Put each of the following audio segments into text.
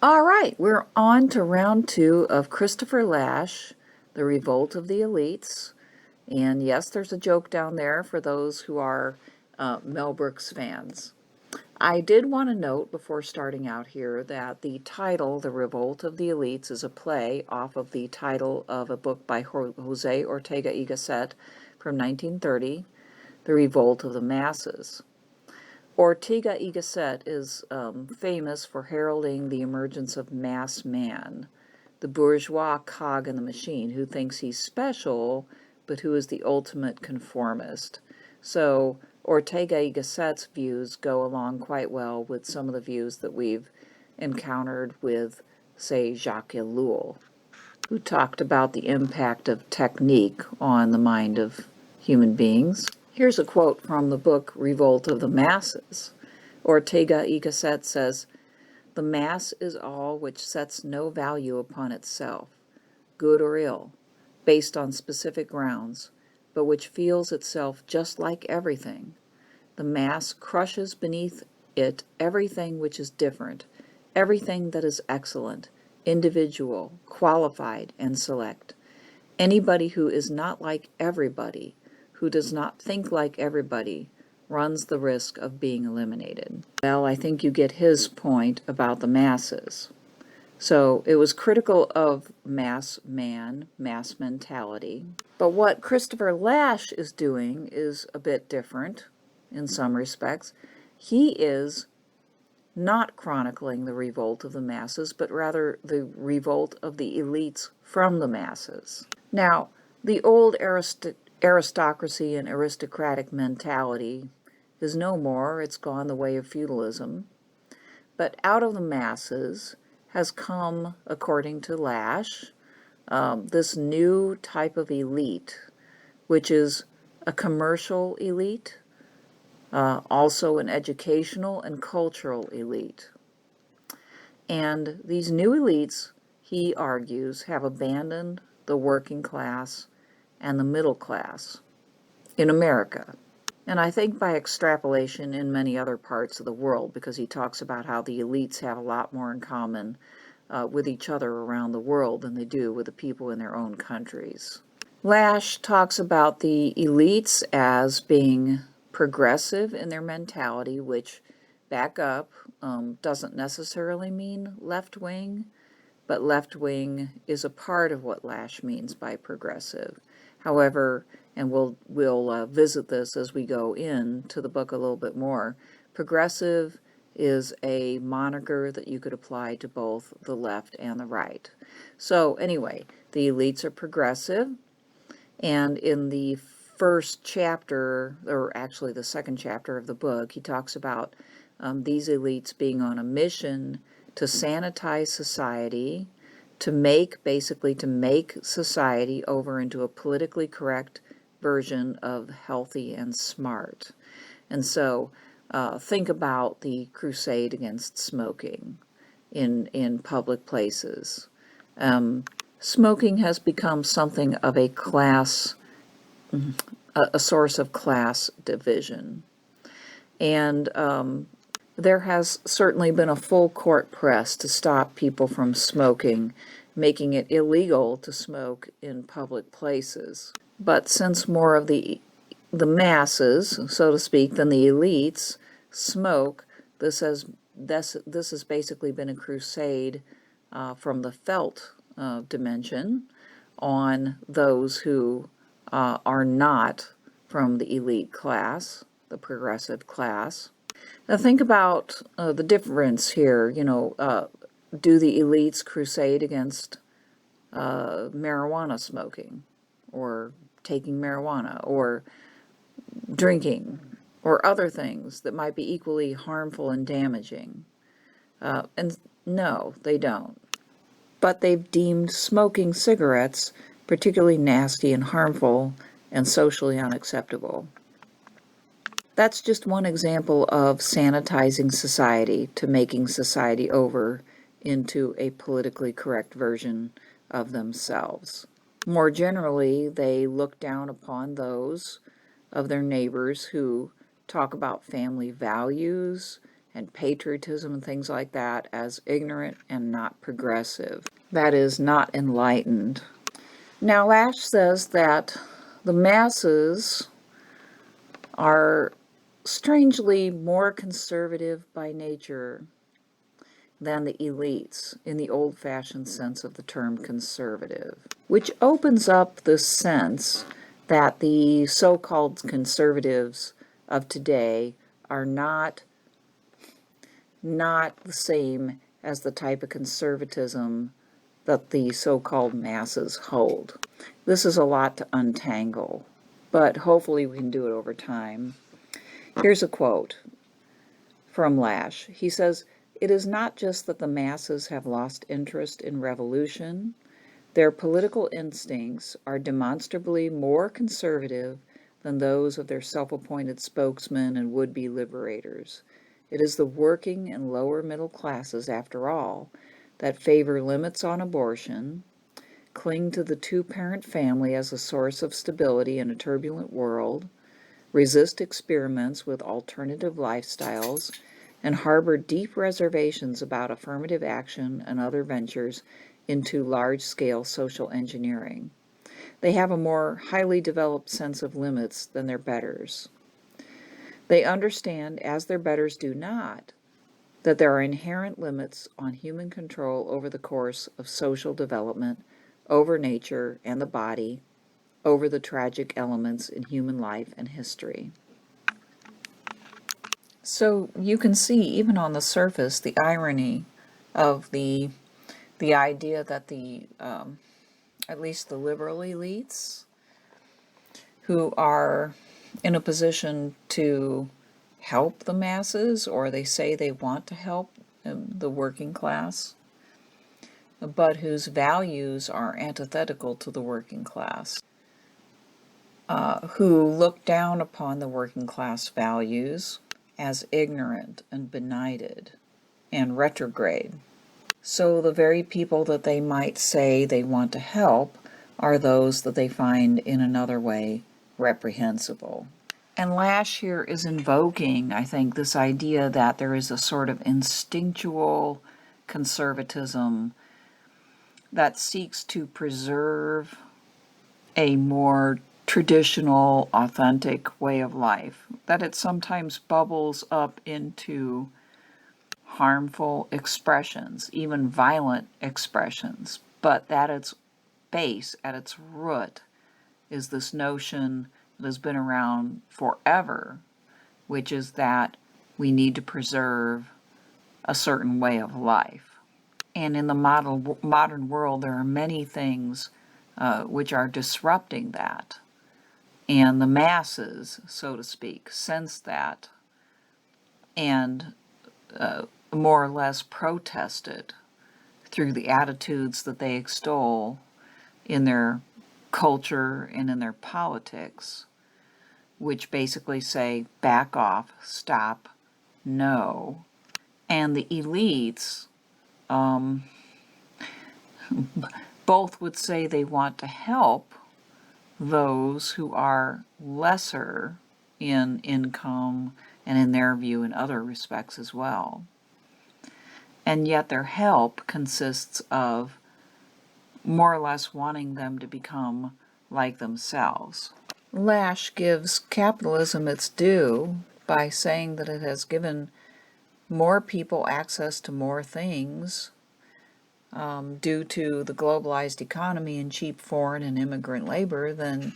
All right, we're on to round 2 of Christopher Lasch, The Revolt of the Elites. And yes, there's a joke down there for those who are Mel Brooks fans. I did want to note before starting out here that the title, The Revolt of the Elites, is a play off of the title of a book by Jose Ortega y Gasset from 1930, The Revolt of the Masses. Ortega y Gasset is famous for heralding the emergence of mass man, the bourgeois cog in the machine who thinks he's special, but who is the ultimate conformist. So Ortega y Gasset's views go along quite well with some of the views that we've encountered with, say, Jacques Ellul, who talked about the impact of technique on the mind of human beings. Here's a quote from the book Revolt of the Masses. Ortega y Gasset says, "The mass is all which sets no value upon itself, good or ill, based on specific grounds, but which feels itself just like everything. The mass crushes beneath it everything which is different, everything that is excellent, individual, qualified, and select. Anybody who is not like everybody, who does not think like everybody, runs the risk of being eliminated." Well, I think you get his point about the masses. So it was critical of mass man, mass mentality. But what Christopher Lasch is doing is a bit different in some respects. He is not chronicling the revolt of the masses, but rather the revolt of the elites from the masses. Now, the old aristocracy and aristocratic mentality is no more. It's gone the way of feudalism. But out of the masses has come, according to Lasch, this new type of elite, which is a commercial elite, also an educational and cultural elite. And these new elites, he argues, have abandoned the working class and the middle class in America. And I think by extrapolation in many other parts of the world, because he talks about how the elites have a lot more in common with each other around the world than they do with the people in their own countries. Lasch talks about the elites as being progressive in their mentality, which, back up, doesn't necessarily mean left-wing, but left-wing is a part of what Lasch means by progressive. However, and we'll visit this as we go into the book a little bit more, progressive is a moniker that you could apply to both the left and the right. So anyway, the elites are progressive, and in the first chapter, or actually the second chapter of the book, he talks about these elites being on a mission to sanitize society, to make society over into a politically correct version of healthy and smart. And so think about the crusade against smoking in public places. Smoking has become something of a class, a source of class division. And there has certainly been a full court press to stop people from smoking, making it illegal to smoke in public places. But since more of the masses, so to speak, than the elites smoke, this has basically been a crusade from the felt dimension on those who are not from the elite class, the progressive class. Now think about the difference here. Do the elites crusade against marijuana smoking, or taking marijuana, or drinking, or other things that might be equally harmful and damaging? And no, they don't. But they've deemed smoking cigarettes particularly nasty and harmful and socially unacceptable. That's just one example of sanitizing society to making society over into a politically correct version of themselves. More generally, they look down upon those of their neighbors who talk about family values and patriotism and things like that as ignorant and not progressive. That is, not enlightened. Now, Lasch says that the masses are strangely more conservative by nature than the elites in the old-fashioned sense of the term conservative, which opens up the sense that the so-called conservatives of today are not the same as the type of conservatism that the so-called masses hold. This is a lot to untangle, but hopefully we can do it over time. Here's a quote from Lasch. He says, "It is not just that the masses have lost interest in revolution. Their political instincts are demonstrably more conservative than those of their self-appointed spokesmen and would-be liberators. It is the working and lower middle classes, after all, that favor limits on abortion, cling to the two-parent family as a source of stability in a turbulent world, resist experiments with alternative lifestyles, and harbor deep reservations about affirmative action and other ventures into large-scale social engineering. They have a more highly developed sense of limits than their betters. They understand, as their betters do not, that there are inherent limits on human control over the course of social development, over nature and the body, over the tragic elements in human life and history." So you can see, even on the surface, the irony of the idea that at least the liberal elites, who are in a position to help the masses, or they say they want to help the working class, but whose values are antithetical to the working class, who look down upon the working class values as ignorant and benighted and retrograde. So the very people that they might say they want to help are those that they find in another way reprehensible. And Lasch here is invoking, I think, this idea that there is a sort of instinctual conservatism that seeks to preserve a more traditional, authentic way of life, that it sometimes bubbles up into harmful expressions, even violent expressions, but that its base, at its root, is this notion that has been around forever, which is that we need to preserve a certain way of life. And in the modern world, there are many things which are disrupting that. And the masses, so to speak, sense that and more or less protest it through the attitudes that they extol in their culture and in their politics, which basically say, back off, stop, no. And the elites both would say they want to help those who are lesser in income and, in their view, in other respects as well. And yet their help consists of more or less wanting them to become like themselves. Lasch gives capitalism its due by saying that it has given more people access to more things due to the globalized economy and cheap foreign and immigrant labor than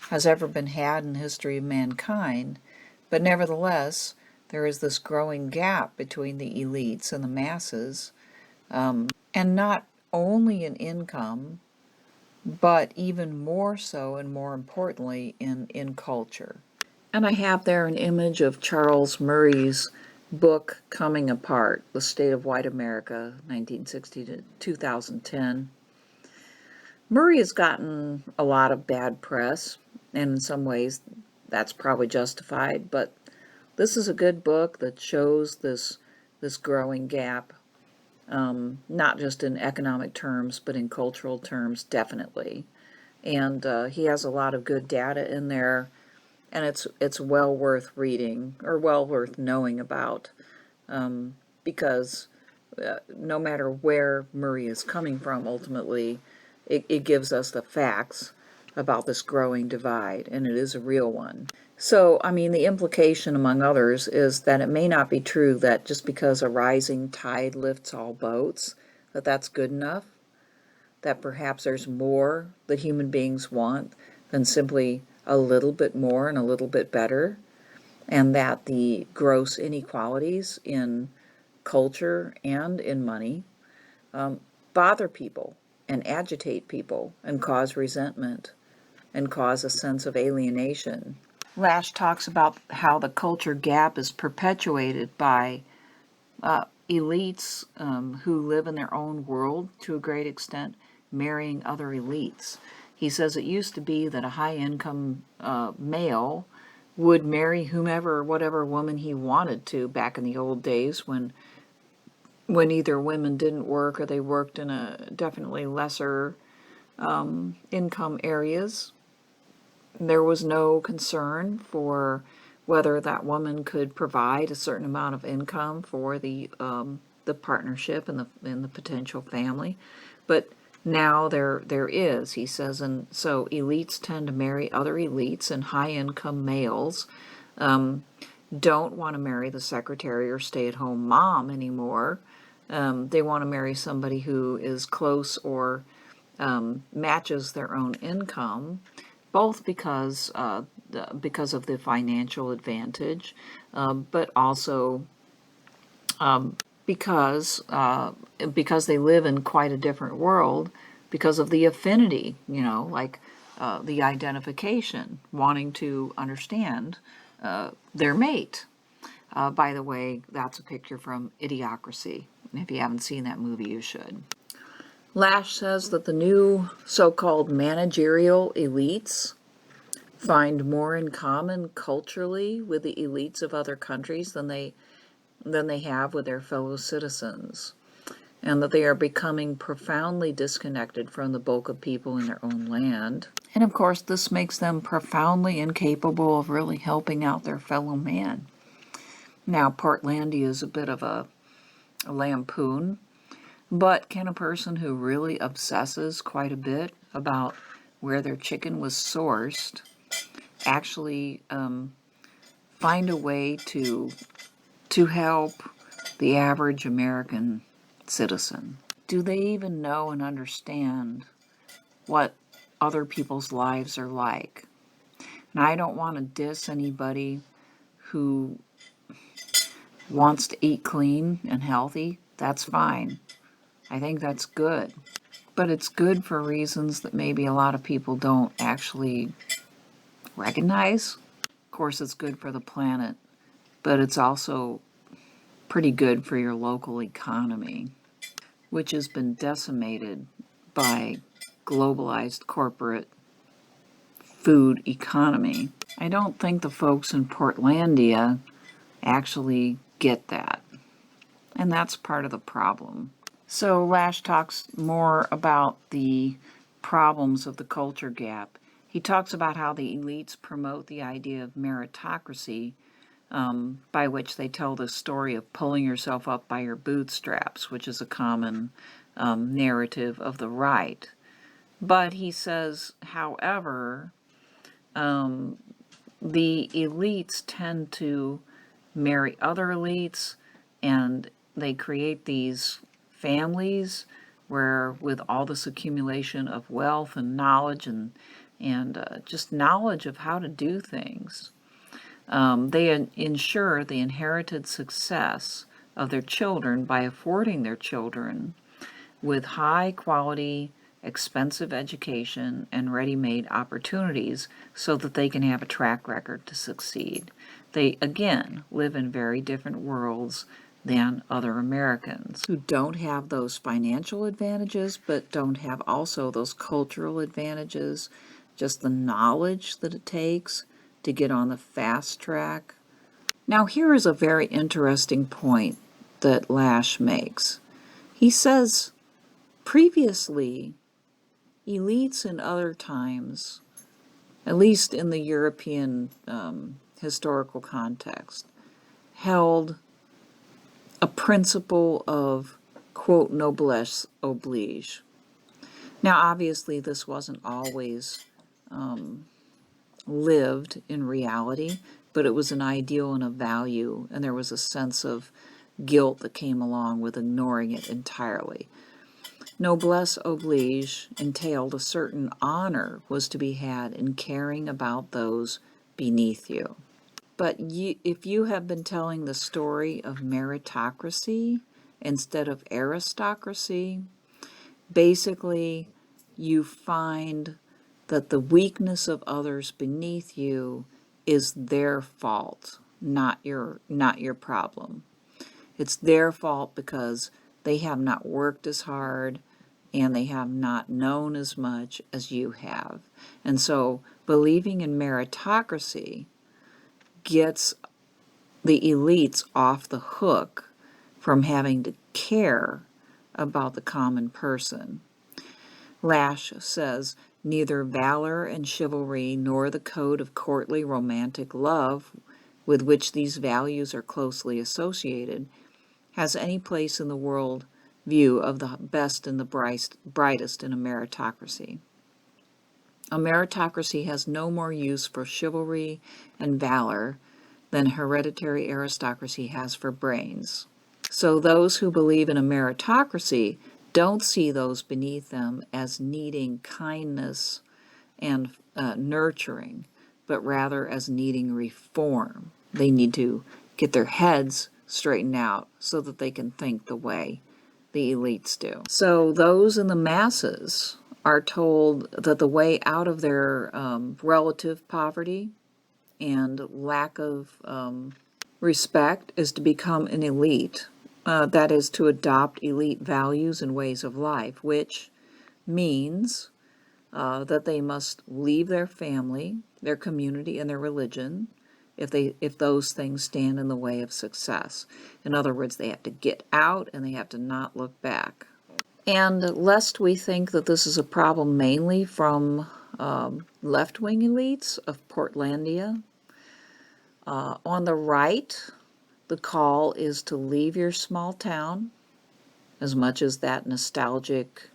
has ever been had in the history of mankind. But nevertheless, there is this growing gap between the elites and the masses, and not only in income, but even more so and more importantly in culture. And I have there an image of Charles Murray's book, Coming Apart, The State of White America, 1960 to 2010. Murray has gotten a lot of bad press, and in some ways that's probably justified, but this is a good book that shows this growing gap, not just in economic terms, but in cultural terms, definitely. And he has a lot of good data in there, and it's well worth reading, or well worth knowing about. because no matter where Murray is coming from, ultimately, it gives us the facts about this growing divide, and it is a real one. So, I mean, the implication, among others, is that it may not be true that just because a rising tide lifts all boats, that that's good enough, that perhaps there's more that human beings want than simply a little bit more and a little bit better, and that the gross inequalities in culture and in money bother people and agitate people and cause resentment and cause a sense of alienation. Lasch talks about how the culture gap is perpetuated by elites who live in their own world to a great extent, marrying other elites. He says it used to be that a high-income male would marry whomever, whatever woman he wanted to back in the old days when either women didn't work or they worked in a definitely lesser income areas. There was no concern for whether that woman could provide a certain amount of income for the partnership and the potential family, but now there is, he says, and so elites tend to marry other elites, and high-income males don't want to marry the secretary or stay-at-home mom anymore. They want to marry somebody who is close or matches their own income, both because of the financial advantage, but also because they live in quite a different world, because of the affinity, like the identification, wanting to understand their mate. By the way, that's a picture from Idiocracy. If you haven't seen that movie, you should. Lasch says that the new so-called managerial elites find more in common culturally with the elites of other countries than they have with their fellow citizens, and that they are becoming profoundly disconnected from the bulk of people in their own land. And of course, this makes them profoundly incapable of really helping out their fellow man. Now, Portlandia is a bit of a lampoon, but can a person who really obsesses quite a bit about where their chicken was sourced actually find a way to help the average American citizen? Do they even know and understand what other people's lives are like? And I don't want to diss anybody who wants to eat clean and healthy. That's fine. I think that's good. But it's good for reasons that maybe a lot of people don't actually recognize. Of course, it's good for the planet, but it's also pretty good for your local economy, which has been decimated by globalized corporate food economy. I don't think the folks in Portlandia actually get that, and that's part of the problem. So Lasch talks more about the problems of the culture gap. He talks about how the elites promote the idea of meritocracy, by which they tell the story of pulling yourself up by your bootstraps, which is a common narrative of the right. But he says, however, the elites tend to marry other elites, and they create these families where, with all this accumulation of wealth and knowledge and just knowledge of how to do things, they ensure the inherited success of their children by affording their children with high quality, expensive education and ready-made opportunities so that they can have a track record to succeed. They, again, live in very different worlds than other Americans who don't have those financial advantages, but don't have also those cultural advantages, just the knowledge that it takes to get on the fast track. Now, here is a very interesting point that Lasch makes. He says, previously, elites in other times, at least in the European historical context, held a principle of, quote, noblesse oblige. Now, obviously, this wasn't always lived in reality, but it was an ideal and a value, and there was a sense of guilt that came along with ignoring it entirely. Noblesse oblige entailed a certain honor was to be had in caring about those beneath you. But if you have been telling the story of meritocracy instead of aristocracy, basically you find that the weakness of others beneath you is their fault, not your problem. It's their fault because they have not worked as hard and they have not known as much as you have. And so believing in meritocracy gets the elites off the hook from having to care about the common person. Lasch says, neither valor and chivalry nor the code of courtly romantic love with which these values are closely associated has any place in the world view of the best and the brightest in a meritocracy. A meritocracy has no more use for chivalry and valor than hereditary aristocracy has for brains. So those who believe in a meritocracy don't see those beneath them as needing kindness and nurturing, but rather as needing reform. They need to get their heads straightened out so that they can think the way the elites do. So those in the masses are told that the way out of their relative poverty and lack of respect is to become an elite. That is to adopt elite values and ways of life, which means that they must leave their family, their community, and their religion if those things stand in the way of success. In other words, they have to get out and they have to not look back. And lest we think that this is a problem mainly from left-wing elites of Portlandia, on the right, the call is to leave your small town, as much as that nostalgic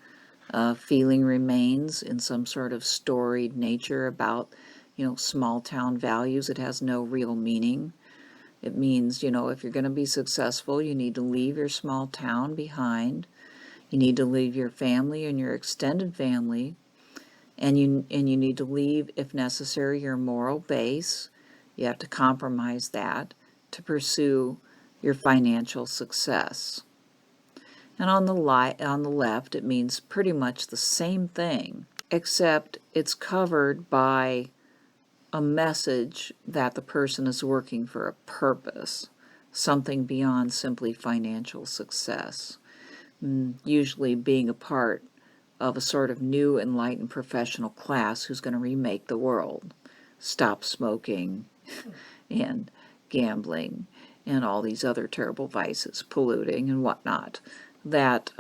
feeling remains in some sort of storied nature about, small town values. It has no real meaning. It means, if you're going to be successful, you need to leave your small town behind. You need to leave your family and your extended family, and you need to leave, if necessary, your moral base. You have to compromise that to pursue your financial success. And on the left, it means pretty much the same thing, except it's covered by a message that the person is working for a purpose, something beyond simply financial success, usually being a part of a sort of new enlightened professional class who's going to remake the world, stop smoking and gambling and all these other terrible vices, polluting and whatnot, that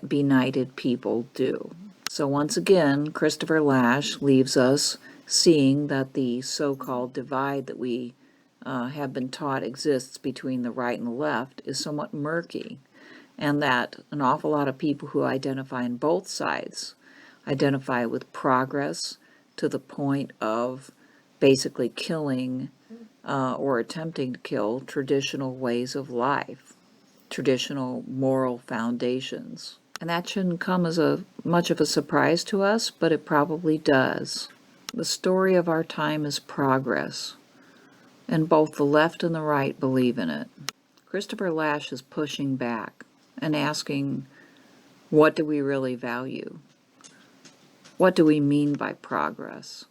benighted people do. So once again, Christopher Lasch leaves us seeing that the so-called divide that we have been taught exists between the right and the left is somewhat murky, and that an awful lot of people who identify on both sides identify with progress to the point of basically killing or attempting to kill traditional ways of life, traditional moral foundations. And that shouldn't come as much of a surprise to us, but it probably does. The story of our time is progress, and both the left and the right believe in it. Christopher Lasch is pushing back and asking, what do we really value? What do we mean by progress?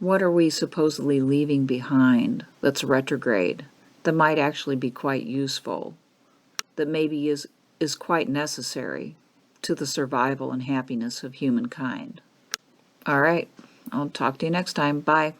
What are we supposedly leaving behind that's retrograde, that might actually be quite useful, that maybe is quite necessary to the survival and happiness of humankind? All right, I'll talk to you next time. Bye.